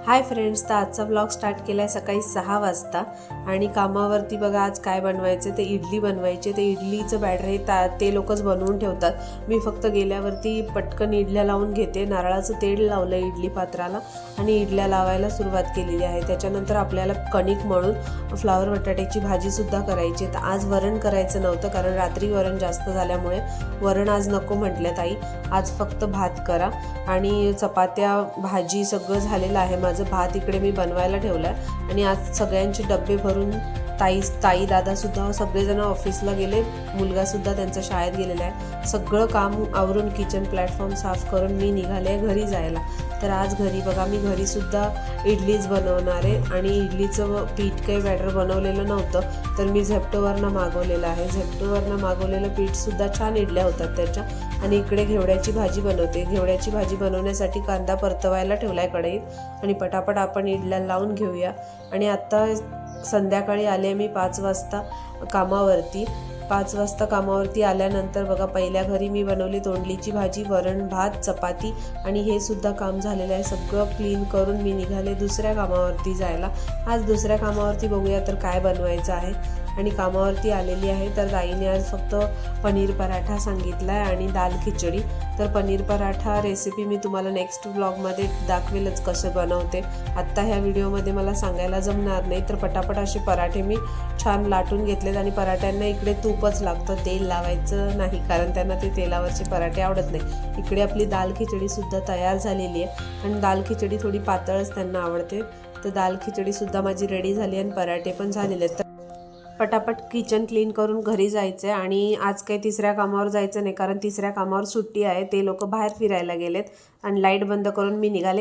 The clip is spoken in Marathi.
हाय फ्रेंड्स, तर आजचा ब्लॉग स्टार्ट केला आहे सकाळी 6 वाजता आणि कामावरती बघा आज काय बनवायचं ते इडली बनवायचे. ते इडलीचं बॅटर हे ते लोकच बनवून ठेवतात. मी फक्त गेल्यावरती पटकन इडल्या लावून घेते. नारळाचं तेल लावलं इडली पात्राला आणि इडल्या लावायला सुरुवात केलेली आहे. त्याच्यानंतर आपल्याला कणिक मळून फ्लावर बटाट्याची भाजीसुद्धा करायची. तर आज वरण करायचं नव्हतं कारण रात्री वरण जास्त झाल्यामुळे वरण आज नको म्हटलं ताई. आज फक्त भात करा आणि चपात्या भाजी सगळं झालेलं आहे. माझं भात इकडे मी बनवायला ठेवला आहे आणि आज सगळ्यांचे डबे भरून ताई दादासुद्धा सगळेजण ऑफिसला गेले. मुलगासुद्धा त्यांचा शाळेत गेलेला आहे. सगळं काम आवरून किचन प्लॅटफॉर्म साफ करून मी निघाले घरी जायला. तर आज घरी बघा मी घरीसुद्धा इडलीच बनवणार आहे आणि इडलीचं पीठ काही बॅटर बनवलेलं नव्हतं तर मी झेप्टोवरनं मागवलेलं आहे. झेप्टोवरनं मागवलेलं पीठसुद्धा छान इडल्या होतात त्याच्या. आणि इकडे घेवड्याची भाजी बनवते. घेवड्याची भाजी बनवण्यासाठी कांदा परतवायला ठेवला आहे कढईत आणि पटापट आपण इडल्या लावून घेऊया. आणि आत्ता संध्याकाळी आले मी 5 वाजता कामावरती. 5 वाजता कामावरती आल्यानंतर बघा पहिल्या घरी मी बनवली तोंडलीची भाजी, वरण, भात, चपाती आणि हे सुद्धा काम झालेलं आहे. सगळं क्लीन करून मी निघाले दुसऱ्या कामावरती जायला. आज दुसऱ्या कामावरती बघूया तर काय बनवायचं आहे. आणि कामावरती आलेली आहे तर ताईने आज फक्त पनीर पराठा सांगितला आहे आणि दाल खिचडी. तर पनीर पराठा रेसिपी मी तुम्हाला नेक्स्ट व्लॉगमध्ये दाखवेलच कसं बनवते. आत्ता ह्या व्हिडिओमध्ये मला सांगायला जमणार नाही. तर पटापट असे पराठे मी छान लाटून घेतलेत आणि पराठ्यांना इकडे तूपच लागतं, तेल लावायचं नाही कारण त्यांना ते तेलावरचे पराठे आवडत नाही. इकडे आपली दाल खिचडीसुद्धा तयार झालेली आहे आणि दाल खिचडी थोडी पातळच त्यांना आवडते. तर दाल खिचडीसुद्धा माझी रेडी झाली आणि पराठे पण झालेले आहेत. पटापट किचन क्लीन करून घरी जायचं आहे आणि आज काही तिसऱ्या कामावर जायचं नाही कारण तिसऱ्या कामावर सुट्टी आहे. ते लोक बाहेर फिरायला गेलेत आणि लाईट बंद करून मी निघाले